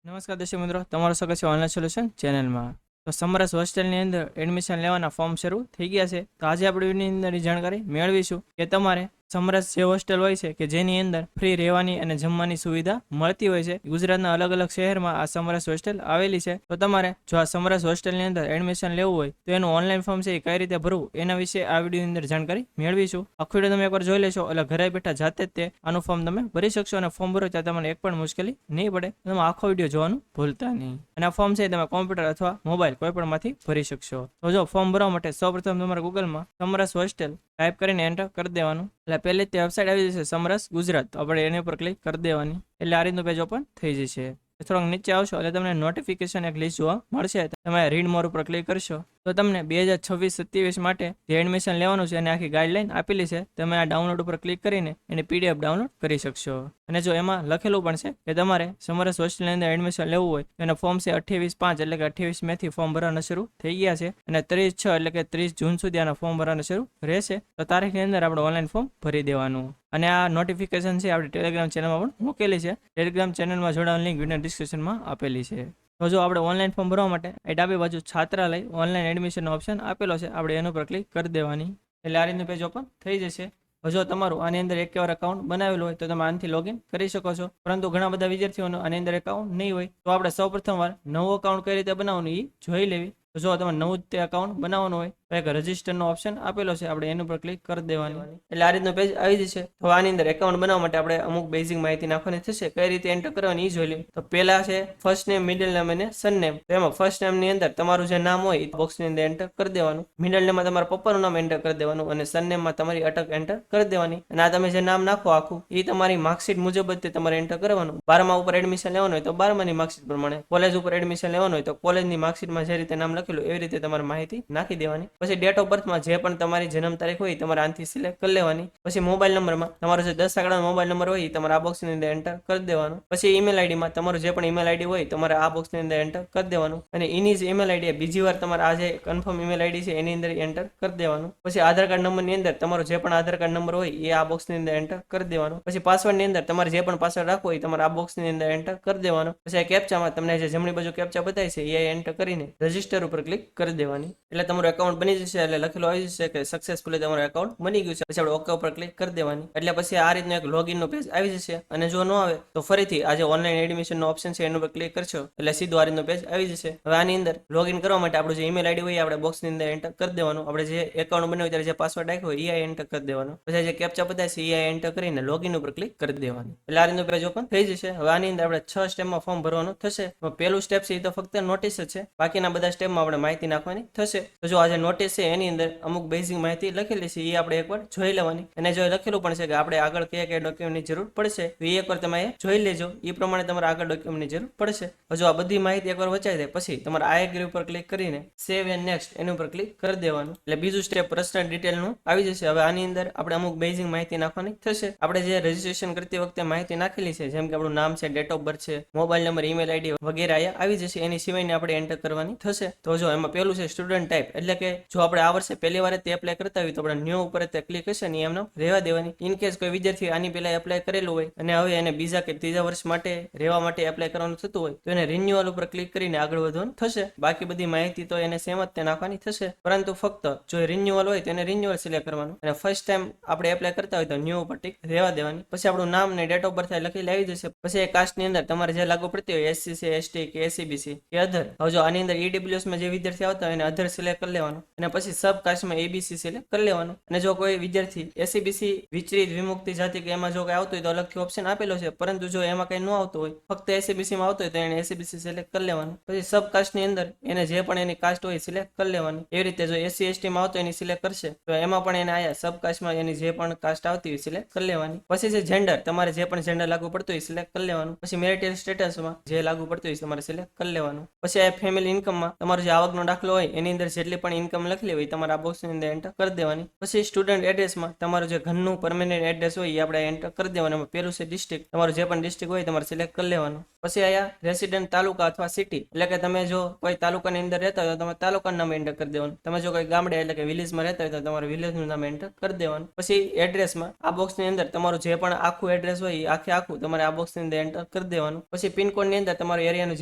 નમસ્કાર દર્શક મિત્રો, તમારું સ્વાગત છે ઓનલાઈન સોલ્યુશન ચેનલમાં. તો સમરસ હોસ્ટેલની અંદર એડમિશન લેવાના ફોર્મ શરૂ થઈ ગયા છે. તો આજે આપણે એની અંદરની જાણકારી મેળવીશું કે તમારે સમરસ જે હોસ્ટેલ હોય છે કે જેની અંદર ફ્રી રહેવાની અને જમવાની સુવિધા મળતી હોય છે. ગુજરાતના અલગ અલગ શહેરમાં આ સમરસ હોસ્ટેલ આવેલી છે. તો તમારે જો આ સમરસ હોસ્ટેલની અંદર એડમિશન લેવું હોય તો એનું ઓનલાઈન ફોર્મ છે એ કઈ રીતે ભરવું એના વિશે આ વિડીયોની અંદર જાણકારી મેળવીશું. આખો વિડીયો તમે એકવાર જોઈ લેશો એટલે ઘરે બેઠા જાતે જ તે આનું ફોર્મ તમે ભરી શકશો અને ફોર્મ ભરો ત્યાં તમને એક પણ મુશ્કેલી નહીં પડે. તમે આખો વિડીયો જોવાનું ભૂલતા નહીં. અને આ ફોર્મ છે તમે કોમ્પ્યુટર અથવા મોબાઈલ કોઈ પણ માંથી ભરી શકશો. તો જો ફોર્મ ભરવા માટે સૌપ્રથમ તમારે ગૂગલમાં સમરસ હોસ્ટેલ ટાઈપ કરીને એન્ટર કરી દેવાનું. એટલે પહેલી તે વેબસાઇટ આવી જશે સમરસ ગુજરાત. તો આપણે એની ઉપર ક્લિક કરી દેવાની એટલે આ રીતનું પેજ ઓપન થઈ જશે. થોડોક નીચે આવશો એટલે તમને નોટિફિકેશન એક લિસ્ટ જોવા મળશે. તમે રીડ મોર ઉપર ક્લિક કરશો તો તમને 2026-27 માટે જે એડમિશન લેવાનું છે એની આખી ગાઈડલાઈન આપેલી છે. તમે આ ડાઉનલોડ ઉપર ક્લિક કરીને એની PDF ડાઉનલોડ કરી શકશો. અને જો એમાં લખેલું પણ છે કે તમારે સમરસ હોસ્ટેલની અંદર એડમિશન લેવું હોય તો એના ફોર્મ છે 28/5 એટલે કે 28 મેથી ફોર્મ ભરવાના શરૂ થઈ ગયા છે. અને 30/6 એટલે કે 30 જૂન સુધી આના ફોર્મ ભરવાના શરૂ રહેશે. તો તારીખની અંદર આપણે ઓનલાઈન ફોર્મ ભરી દેવાનું. અને આ નોટિફિકેશન છે આપણી ટેલિગ્રામ ચેનલમાં પણ મૂકેલી છે. ટેલિગ્રામ ચેનલમાં જોડાવાની લિંક વિડીયો ડિસ્ક્રિપ્શનમાં આપેલી છે. તો જો આપણે ઓનલાઈન ફોર્મ ભરવા માટે એ ડાબી બાજુ છાત્રાલય ઓનલાઈન એડમિશનનો ઓપ્શન આપેલો છે. આપણે એના પર ક્લિક કરી દેવાની એટલે આ રીતનું પેજ ઓપન થઈ જશે. જો તમારું આની અંદર એક વાર એકાઉન્ટ બનાવેલું હોય તો તમે આનાથી લોગિન કરી શકો છો. પરંતુ ઘણા બધા વિદ્યાર્થીઓનું આની અંદર એકાઉન્ટ નહીં હોય તો આપણે સૌપ્રથમ વાર નવું એકાઉન્ટ કઈ રીતે બનાવવાનું એ જોઈ લેવી. તો જો તમારે નવું જ તે એકાઉન્ટ બનાવવાનું હોય તો એક રજિસ્ટરનો ઓપ્શન આપેલો છે. આપણે એની ઉપર ક્લિક કરી દેવાની એટલે આ રીતનું પેજ આવી જશે. તો આની અંદર એકાઉન્ટ બનાવવા માટે આપણે અમુક બેઝિક માહિતી નાખવાની થશે. કઈ રીતે એન્ટર કરવાની એ જોઈ લઈએ. તો પહેલા છે ફર્સ્ટ નેમ, મિડલ નેમ અને સરનેમ. તો એમાં ફર્સ્ટ નેમની અંદર તમારું જે નામ હોય એ બોક્સની અંદર એન્ટર કરી દેવાનું. મિડલ નેમમાં તમારા પપ્પાનું નામ એન્ટર કરી દેવાનું અને સરનેમમાં તમારી અટક એન્ટર કરી દેવાની. અને આ તમે જે નામ નાખો આખું એ તમારી માર્કશીટ મુજબ જ તે તમારે એન્ટર કરવાનું. 12મા ઉપર એડમિશન લેવાનું હોય તો 12માની માર્કશીટ પ્રમાણે, કોલેજ ઉપર એડમિશન લેવાનું હોય તો કોલેજની માર્કશીટમાં જે રીતે નામ લખેલું એવી રીતે તમારે માહિતી નાખી દેવાની. પછી ડેટ ઓફ બર્થમાં જે પણ તમારી જન્મ તારીખ હોય તમારે આનાથી સિલેક્ટ કરી લેવાની. પછી મોબાઈલ નંબરમાં તમારો જે 10 આંકડાનો મોબાઈલ નંબર હોય એ તમારે આ બોક્સની અંદર એન્ટર કરી દેવાનો. પછી ઈમેલ આઈડીમાં તમારું જે પણ ઈમેલ આઈડી હોય તમારે આ બોક્સની અંદર એન્ટર કરી દેવાનું. અને એની જ ઈમેલ આઈડી બીજી વાર તમારે આ જે કન્ફર્મ ઈમેલ આઈડી છે એની અંદર એન્ટર કરી દેવાનું. પછી આધાર કાર્ડ નંબરની અંદર તમારો જે પણ આધાર કાર્ડ નંબર હોય એ આ બોક્સની અંદર એન્ટર કરી દેવાનો. પછી પાસવર્ડની અંદર તમારે જે પણ પાસવર્ડ રાખવો હોય તમારે આ બોક્સની અંદર એન્ટર કરી દેવાનો. પછી કેપ્ચામાં તમને જે જમણી બાજુ કેપ્ચા બતાય છે એ એન્ટર કરીને રજિસ્ટર ઉપર ક્લિક કરી દેવાની એટલે તમારું એકાઉન્ટ બની જશે. એટલે લખેલું આવી જશે કે સક્સેસફુલી તમારું એકાઉન્ટ બની ગયું છે. પછી આપણે ઓકે ઉપર ક્લિક કરી દેવાની એટલે પછી આ રીતનું એક લોગિનનો પેજ આવી જશે. અને જો ન આવે તો ફરીથી આ જે ઓનલાઈન એડમિશનનો ઓપ્શન છે એના ઉપર ક્લિક કરશો એટલે સીધું આ રીતનું પેજ આવી જશે. હવે આની અંદર લોગિન કરવા માટે આપણું જે ઈમેલ આઈડી હોય આપણે બોક્સની અંદર એન્ટર કરી દેવાનું. આપણે જે એકાઉન્ટ બનાવ્યું ત્યારે જે પાસવર્ડ રાખ્યો હોય એ એન્ટર કરી દેવાનો. પછી જે કેપ્ચા બતાવે છે એ એન્ટર કરીને લોગિન ઉપર ક્લિક કરી દેવાનું એટલે આ રીતનું પેજ ઓપન થઈ જશે. હવે આની અંદર આપણે 6 સ્ટેપમાં ફોર્મ ભરવાનું થશે. પહેલું સ્ટેપ છે એ તો ફક્ત નોટિસ જ છે. બાકીના બધા સ્ટેપમાં આપણે માહિતી નાખવાની થશે. તો જો આ જે નોટિસ છે એની અંદર અમુક બેઝિક માહિતી લખેલી છે એ આપણે એકવાર જોઈ લેવાની. અને જો લખેલું પણ છે કે આપણે આગળ કયા કયા ડોક્યુમેન્ટની જરૂર પડશે તો એ એકવાર તમે જોઈ લેજો. એ પ્રમાણે તમારે આગળ ડોક્યુમેન્ટની જરૂર પડશે. જો આ બધી માહિતી એકવાર વચાઈ જાય પછી તમારે આ એગ્રી ઉપર ક્લિક કરીને સેવ એન્ડ નેક્સ્ટ એની ઉપર ક્લિક કરી દેવાનું એટલે બીજું સ્ટેપ પર્સનલ ડિટેલનું આવી જશે. હવે આની અંદર આપણે અમુક બેઝિક માહિતી નાખવાની થશે. આપણે જે રજીસ્ટ્રેશન કરતી વખતે માહિતી નાખેલી છે જેમ કે આપણું નામ છે, ડેટ ઓફ બર્થ છે, મોબાઈલ નંબર, ઈમેલ આઈડી વગેરે અહીંયા આવી જશે. એની સિવાયની આપણે એન્ટર કરવાની થશે. તો જો એમાં પેલું છે સ્ટુડન્ટ ટાઈપ એટલે કે જો આપણે આ વર્ષે પહેલી વાર તે એપ્લાય કરતા હોય તો આપણે ન્યૂ ઉપર તે ક્લિક હશે ને એમને રહેવા દેવાની. ઇન કેસ કોઈ વિદ્યાર્થી આની પહેલા એપ્લાય કરેલું હોય અને હવે એને બીજા કે ત્રીજા વર્ષ માટે રહેવા માટે એપ્લાય કરવાનું થતું હોય તો એને રિન્યુઅલ ઉપર ક્લિક કરીને આગળ વધવાનું થશે. બાકી બધી માહિતી તો એને સેમ જ તે નાખવાની થશે. પરંતુ ફક્ત જો રિન્યુઅલ હોય તો એને રિન્યુઅલ સિલેક્ટ કરવાનું અને ફર્સ્ટ ટાઈમ આપણે એપ્લાય કરતા હોય તો ન્યૂ ઉપર ટીક રહેવા દેવાની. પછી આપણું નામ ને ડેટ ઓફ બર્થ લખી આવી જશે. પછી એ કાસ્ટની અંદર તમારે જે લાગુ પડતી હોય SC છે, ST કે SCBC કે અધર. હવે જો આની અંદર EWSમાં જે વિદ્યાર્થી આવતા હોય એને અધર સિલેક્ટ કરી લેવાનું અને પછી સબ કાસ્ટમાં ABC સિલેક્ટ કરી લેવાનું. અને જો કોઈ વિદ્યાર્થી SCBC વિચરિત વિમુક્તિ જાતિ કે એમાં જો કઈ આવતું હોય તો અલગથી ઓપ્શન આપેલો છે. પરંતુ જો એમાં કઈ ન આવતું હોય ફક્ત SCBCમાં આવતું હોય તો એને SCBC સિલેક્ટ કરી લેવાનું. પછી સબ કાસ્ટની અંદર એને જે પણ એની કાસ્ટ હોય સિલેક્ટ કરી લેવાની. એવી રીતે જો SC ST માં આવતો એની સિલેક્ટ કરશે તો એમાં પણ એને આયા સબ કાસ્ટમાં એની જે પણ કાસ્ટ આવતી હોય સિલેક્ટ કરી લેવાની. પછી છે જેન્ડર, તમારે જે પણ જેન્ડર લાગુ પડતું હોય સિલેક્ટ કરી લેવાનું. પછી મેરિટલ સ્ટેટસમાં જે લાગુ પડતું હોય તમારે સિલેક્ટ કરી લેવાનું. પછી આ ફેમિલી ઇન્કમમાં તમારો જે આવકનો દાખલો હોય એની અંદર જેટલી પણ ઇન્કમ લખેલી હોય તમારે આ બોક્સની અંદર એન્ટર કરી દેવાની. પછી સ્ટુડન્ટ એડ્રેસમાં તમારું જે ઘરનું પરમેનન્ટ એડ્રેસ હોય એ આપણે એન્ટર કરી દેવાનું. એમાં પેલું છે ડિસ્ટ્રિક્ટ, તમારું જે પણ ડિસ્ટ્રિક્ટ હોય તમારે સિલેક્ટ કરી લેવાનું. પછી અહીંયા રેસિડેન્ટ તાલુકા અથવા સિટી, એટલે કે તમે જો કોઈ તાલુકાની અંદર રહેતા હોય તો તમે તાલુકાનું નામ એન્ટર કરી દેવાનું. તમે જો કોઈ ગામડે એટલે કે વિલેજમાં રહેતા હોય તો તમારું વિલેજનું નામ એન્ટર કરી દેવાનું. પછી એડ્રેસમાં આ બોક્સની અંદર તમારું જે પણ આખું એડ્રેસ હોય એ આખું તમારે આ બોક્સની અંદર એન્ટર કરી દેવાનું. પછી પિનકોડની અંદર તમારું એરિયાનું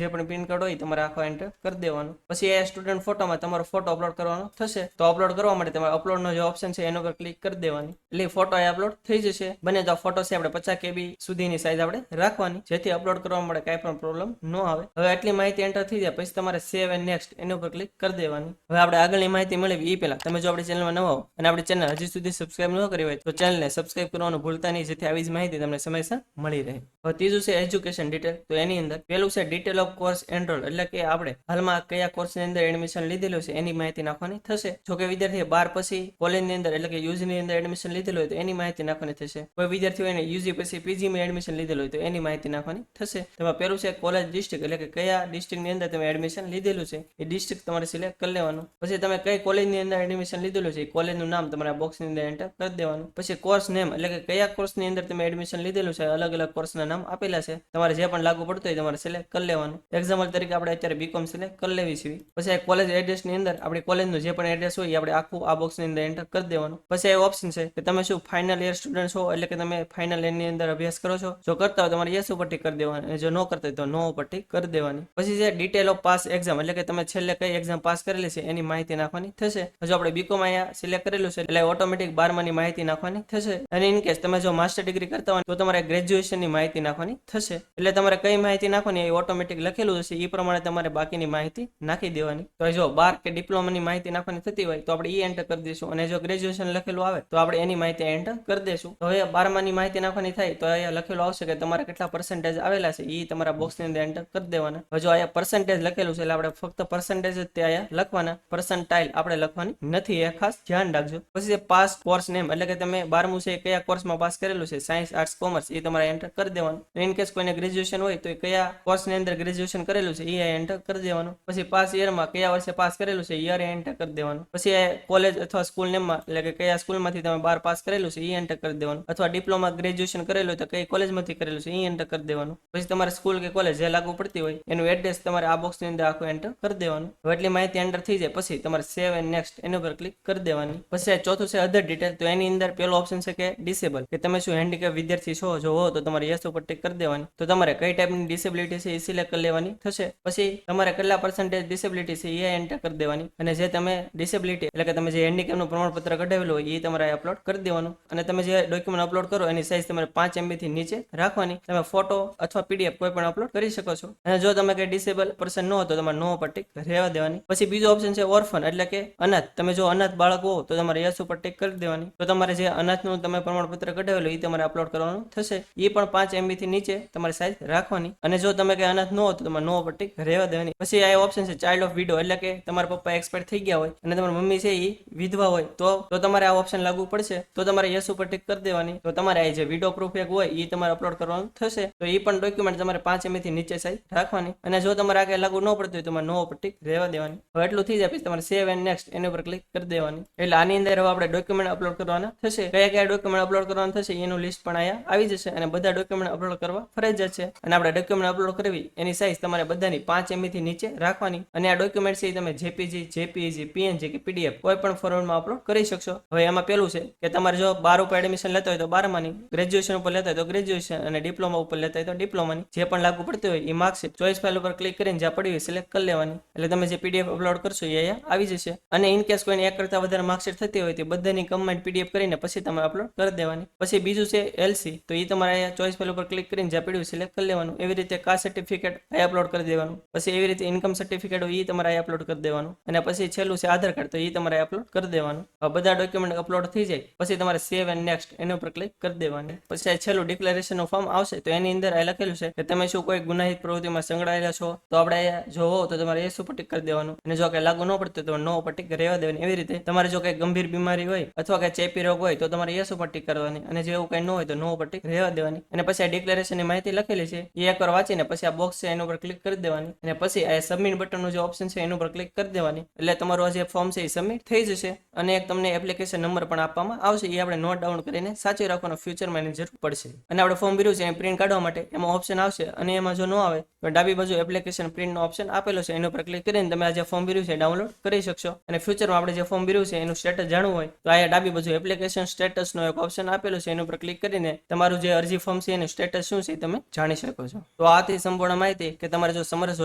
જે પણ પિનકોડ હોય તમારે આખો એન્ટર કરી દેવાનું. પછી એ સ્ટુડન્ટ ફોટોમાં તમારો ફોટો અપલોડ કરવાનો થશે, તો અપલોડ કરવા માટે તમારે અપલોડનો જે ઓપ્શન છે એના પર ક્લિક કરી દેવાની, એટલે ફોટો અપલોડ થઈ જશે. બને તો ફોટો છે આપણે 50 KB સુધીની સાઈઝ આપણે રાખવાની, જેથી અપલોડ કરવા માટે કાંઈ પણ પ્રોબ્લેમ ન આવે. હવે આટલી માહિતી એન્ટર થઈ જાય પછી તમારે સેવ એન્ડ નેક્સ્ટ એના ઉપર ક્લિક કરી દેવાની. હવે આપણે આગળની માહિતી મેળવી એ પહેલા તમે જો આપણી ચેનલમાં નવા હો અને આપણી ચેનલ હજી સુધી સબસ્ક્રાઇબ ન કરી હોય તો ચેનલને સબસ્ક્રાઇબ કરવાનું ભૂલતા નહીં, જેથી આવી જ માહિતી તમને સમયસર મળી રહે. હવે ત્રીજું છે એજ્યુકેશન ડિટેલ. તો એની અંદર પેલું છે ડિટેલ ઓફ કોર્સ એનરોલ, એટલે કે આપણે હાલમાં કયા કોર્સની અંદર એડમિશન લીધેલું છે એની માહિતી નાખવાની થશે. જો કે વિદ્યાર્થીએ 12 પછી કોલેજની અંદર એટલે કે યુજીની અંદર એડમિશન લીધેલું હોય તો એની માહિતી નાખવાની થશે. કોઈ વિદ્યાર્થીઓ એને યુજી પછી પીજીમાં એડમિશન લીધેલું હોય તો એની માહિતી નાખવાની થશે. તેમાં પેલું છે કોલેજ ડિસ્ટ્રિક્ટ, એટલે કે કયા ડિસ્ટ્રિક્ટની અંદર તમે એડમિશન લીધેલું છે એ ડિસ્ટ્રિક્ટ તમારે સિલેક્ટ કરી લેવાનું. પછી તમે કઈ કોલેજની અંદર એડમિશન લીધેલું છે એ કોલેજનું નામ તમારા બોક્સની અંદર એન્ટર કરી દેવાનું. પછી કોર્સ નેમ, એટલે કે કયા કોર્સની અંદર તમે એડમિશન લીધેલું છે, અલગ અલગ કોર્સના નામ આપેલા છે, તમારે જે પણ લાગુ પડતું હોય તમારે સિલેક્ટ કરી લેવાનું. એક્ઝામ્પલ તરીકે આપણે અત્યારે બીકોમ સિલેક્ટ કરી લેવી છે. પછી કોલેજ એડ્રેસની અંદર આપણી કોલેજનું જે પણ એડ્રેસ હોય એ આપણે આખું આ બોક્સની અંદર એન્ટર કરી દેવાનું. પછી એ ઓપ્શન છે કે તમે શું ફાઇનલ યર સ્ટુડન્ટ છો, એટલે કે તમે ફાઇનલ યરની અંદર અભ્યાસ કરો છો. જો કરતા હોય તમારે યસ ઉપર ટિક કરી દેવાની, અને જો ન કરતા હોય તો નો ઉપર ટિક કરી દેવાની. પછી છે ડિટેલ ઓફ પાસ એક્ઝામ, એટલે કે તમે છેલ્લે કઈ એક્ઝામ પાસ કરેલી છે એની માહિતી નાખવાની થશે. જો આપણે બીકોમ અહીંયા સિલેક્ટ કરેલું છે એટલે ઓટોમેટિક 12માની માહિતી નાખવાની થશે. અને ઇન કેસ તમે જો માસ્ટર ડિગ્રી કરતા હોય તો તમારે ગ્રેજ્યુએશનની માહિતી નાખવાની થશે. એટલે તમારે કઈ માહિતી નાખવાની એ ઓટોમેટિક લખેલું હશે, એ પ્રમાણે તમારે બાકીની માહિતી નાખી દેવાની. તો જો 12 કે ડિપ્લોમાની માહિતી નાખવાની થતી હોય તો આપણે એ એન્ટર કરી દઈશું, અને જો ગ્રેજ્યુએશન લખેલું આવે તો આપણે એની માહિતી એન્ટર કરી દઈશું. તો હવે 12માની માહિતી નાખવાની થાય તો અહીંયા લખેલું આવશે કે તમારે કેટલા પર્સન્ટેજ આવેલા છે એ તમારા બોક્સની અંદર એન્ટર કરી દેવાના. હવે જો અહીંયા પર્સન્ટેજ લખેલું છે એટલે આપણે ફક્ત પર્સન્ટેજ જ તે અહીંયા લખવાના, પર્સન્ટાઇલ આપણે લખવાની નથી, એ ખાસ ધ્યાન રાખજો. પછી પાસ કોર્સ નેમ, એટલે કે તમે 12મું છે કયા કોર્સમાં પાસ કરેલું છે, સાયન્સ, આર્ટ્સ, કોમર્સ, એ તમારે એન્ટર કરી દેવાનું. ઇન કેસ કોઈને ગ્રેજ્યુએશન હોય તો એ કયા કોર્સની અંદર ગ્રેજ્યુએશન કરેલું છે એ એન્ટર કરી દેવાનું. પછી પાસ યરમાં કયા વર્ષે પાસ કરેલું છે યર એન્ટર કરી દેવાનું. પછી કોલેજ અથવા સ્કૂલ નેમમાં, એટલે કે કયા સ્કૂલમાંથી તમે 12 પાસ કરેલું છે એ એન્ટર કરી દેવાનું. અથવા ડિપ્લોમા ગ્રેજ્યુએશન કરેલું હોય તો કઈ કોલેજમાંથી કરેલું છે એ એન્ટર કરી દેવાનું. પછી તમારે સ્કૂલ કે કોલેજ જે લાગુ પડતી હોય એનું એડ્રેસ તમારે આ બોક્સની અંદર આખું એન્ટર કરી દેવાનું. હવે એટલી માહિતી એન્ટર થઈ જાય પછી તમારે સેવ એન્ડ નેક્સ્ટ એના પર ક્લિક કરી દેવાની. પછી ચોથું છે અધર ડિટેલ. તો એની અંદર પેલો ઓપ્શન છે કે ડિસેબલ, કે તમે શું હેન્ડીકેપ વિદ્યાર્થી છો, જો હો તો તમારે યસ ઉપર ટિક કરી દેવાની. તો તમારે કઈ ટાઈપની ડિસેબિલિટી છે એ સિલેક્ટ કરી લેવાની થશે. પછી તમારે કેટલા પર્સન્ટેજ ડિસેબિલિટી છે એ એન્ટર કરી દેવાની. અને જે તમે ડિસેબિલિટી એટલે કે તમે જે હેન્ડીકેપનું પ્રમાણપત્ર કઢાવેલું હોય એ તમારે અપલોડ કરી દેવાનું. અને તમે જે ડોક્યુમેન્ટ અપલોડ કરો એની સાઇઝ તમારે 5 MB થી નીચે રાખવાની. તમે ફોટો અથવા PDF કોઈ પણ અપલોડ કરી શકો છો. અને જો તમે કઈ ડિસેબલ પર્સન ન હો તો તમારે નો ઉપર ટિક રહેવા દેવાની. પછી બીજો ઓપ્શન છે ઓર્ફન, એટલે કે અનાથ. તમે જો અનાથ બાળક હો તો તમારે યસ ઉપર ટિક કરી દેવાની. તો તમારે જે અનાથનું તમે પ્રમાણપત્ર કઢાવેલું એ તમારે અપલોડ કરવાનું થશે. એ પણ 5 MB થી નીચે તમારી સાઇઝ રાખવાની. અને જો તમે કઈ અનાથ ન હો તો તમારે નો ઉપર ટિક રહેવા દેવાની. પછી આ ઓપ્શન છે ચાઇલ્ડ ઓફ વિડો, એટલે કે તમારા પપ્પા એક્સપાયર થઈ ગયા હોય અને તમારી મમ્મી છે એ વિધવા હોય તો તમારે આ ઓપ્શન લાગુ પડશે. તો તમારે યસ ઉપર ટિક કરી દેવાની. તો તમારે આ જે વિડો પ્રૂફ એક હોય એ તમારે અપલોડ કરવાનું થશે. તો એ પણ ડોક્યુમેન્ટ તમારે 5 MB થી નીચે સાઇઝ રાખવાની. અને જો તમારે આગળ લાગુ ન પડતું હોય તો તમારે નો ઉપર ટિક રહેવા દેવાની. હવે એટલું થઈ જાય પછી તમારે સેવ એન્ડ નેક્સ્ટ એના ઉપર ક્લિક કરી દેવાની. એટલે આની અંદર હવે આપણે ડોક્યુમેન્ટ અપલોડ કરવાના થશે. કયા કયા ડોક્યુમેન્ટ અપલોડ કરવાના થશે એનું લિસ્ટ પણ અહીંયા આવી જશે. અને બધા ડોક્યુમેન્ટ અપલોડ કરવા ફરજિયાત છે. અને આપણે ડોક્યુમેન્ટ અપલોડ કરવી એની સાઇઝ તમારે બધાની 5 MB થી નીચે રાખવાની. અને આ ડોક્યુમેન્ટ છે તમે JPG, PNG કે PDF કોઈ પણ ફોર્મેટમાં અપલોડ કરી શકશો. હવે એમાં પેલું છે કે તમારે જો 12 ઉપર એડમિશન લેતા હોય તો 12માની, ગ્રેજ્યુએશન ઉપર લેતા હોય તો ગ્રેજ્યુએશન, અને ડિપ્લોમા ઉપર લેતા હોય તો ડિપ્લોમાની જે પણ લાગુ પડતી હોય એ માર્કશીટ ચોઈસ ફાઇલ ઉપર ક્લિક કરીને જ્યાં પડી હોય સિલેક્ટ કરી લેવાની. એટલે તમે જે PDF અપલોડ કરશો એ અહીંયા આવી જશે. અને ઇન કેસ કોઈને એક કરતા વધારે માર્કશીટ થતી હોય તો બધાની કમ્બાઇન્ડ PDF કરીને પછી તમે અપલોડ કરી દેવાની. પછી બીજું છે LC, તો એ તમારે અહીંયા ચોઈસ ફાઇલ ઉપર ક્લિક કરીને જ્યાં પડ્યું સિલેક્ટ કરી લેવાનું. એવી રીતે કાસ્ટ સર્ટિફિકેટ અહીં અપલોડ કરી દેવાનું. પછી એવી રીતે ઇન્કમ સર્ટિફિકેટ હોય એ તમારે અહીં અપલોડ કરી દેવાનું. અને પછી છેલ્લું છે આધાર કાર્ડ, તો એ તમારે અપલોડ કરી દેવાનું. બધા ડોક્યુમેન્ટ અપલોડ થઈ જાય પછી તમારે સેવ એન્ડ નેક્સ્ટ એના ઉપર ક્લિક કરી દેવાની. પછી છેલ્લું ડિક્લેરેશનનું ફોર્મ આવશે. તો એની અંદર આ લખેલું છે કે તમે શું કોઈ ગુનાહિત પ્રવૃત્તિમાં સંકળાયેલા છો, તો આપણે જો હો તો તમારે એસ ઉપર ટિક કરી દેવાનું. અને જો કઈ લાગુ ન પડતું તો નો ઉપર ટિક રહેવા દેવાની. એવી રીતે તમારે જો કઈ ગંભીર બીમારી હોય અથવા કઈ ચેપી રોગ હોય તો તમારે યસ ઉપર ટિક કરવાની. અને જો એવું કઈ ન હોય તો નો ઉપર ટિક રહેવા દેવાની. અને પછી આ ડિક્લેરેશનની માહિતી લખેલી છે એ એકવાર વાંચીને પછી આ બોક્સ છે એના ઉપર ક્લિક કરી દેવાની. અને પછી આ સબમિટ બટનનું જે ઓપ્શન છે એના ઉપર ક્લિક કરી દેવાની. એટલે તમારું આ જે ફોર્મ છે એ સબમિટ થઈ જશે. અને એક તમને એપ્લિકેશન નંબર પણ આપવામાં આવશે, એ આપણે નોટ ડાઉન કરીને સાચવી રાખવાનો ફ્યુચરમાં એની જરૂર પડશે. અને આપણે ફોર્મ ભર્યું છે એને પ્રિન્ટ કાઢવા માટે એમાં ઓપ્શન આવશે અને એમાં જો ન આવે તો ડાબી બાજુ એપ્લિકેશન પ્રિન્ટનો ઓપ્શન આપેલો છે, એના ઉપર ક્લિક કરીને તમે આ જે ફોર્મ ભર્યું છે ડાઉનલોડ કરી શકશો. અને ફ્યુચરમાં આપણે જે ફોર્મ ભર્યું છે એનું સ્ટેટસ જાણવું હોય તો આ ડાબી બાજુ એપ્લિકેશન સ્ટેટસનો એક ઓપ્શન આપેલો છે, એના ઉપર ક્લિક કરીને તમારું જે અરજી ફોર્મ છે એનું સ્ટેટસ શું છે તમે જાણી શકો છો. તો આથી સંપૂર્ણ માહિતી કે તમારે જો સમરસ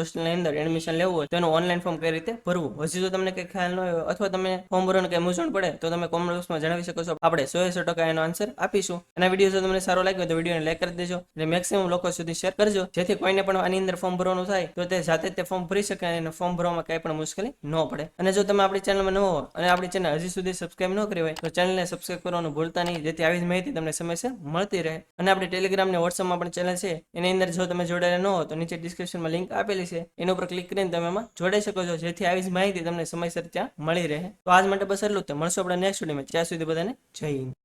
હોસ્ટેલની અંદર એડમિશન લેવું હોય તો એનું ઓનલાઈન ફોર્મ કઈ રીતે ભરવું. હજી જો તમને કંઈ ખ્યાલ ન હોય અથવા તમે ફોર્મ ભરવાનું કંઈ મૂંઝવણ પડે તો તમે કોમેન્ટ બોક્સમાં જણાવી શકો છો. આપણે 100% એનો આન્સર આપીશું. અને વિડીયો જો તમને સારો લાગ્યો તો વિડીયોને લાઈક કરી દેજો અને મેક્સિમમ લોકો સુધી શેર કરજો, જેથી કોઈને પણ આની અંદર ફોર્મ ભરવાનું થાય તો તે જાતે તે ફોર્મ ભરી શકે અને ફોર્મ ભરવામાં કંઈ પણ મુશ્કેલી ન પડે. અને જો તમે આપણી ચેનલમાં ન હો અને આપણી ચેનલ હજી સુધી સબસ્ક્રાઇબ ન કરી હોય તો ચેનલને સબસ્ક્રાઇબ કરવાનું ભૂલતા નહીં, જેથી આવી જ માહિતી તમને સમયસર મળતી રહે. અને આપણી ટેલિગ્રામ અને વોટ્સઅપમાં પણ ચેનલ છે, એની અંદર જો તમે જોડાયેલા ન હો તો નીચે ડિસ્ક્રિપ્શનમાં લિંક આપેલી છે, એના ઉપર ક્લિક કરીને તમે એમાં જોડાઈ શકો છો, જેથી આવી જ માહિતી તમને સમયસર ત્યાં મળી રહે. તો આજ માટે બસ એટલું જ. મળશું આપણે નેક્સ્ટ વિડીયોમાં. ત્યાં સુધી બધાને જય હિન્દ.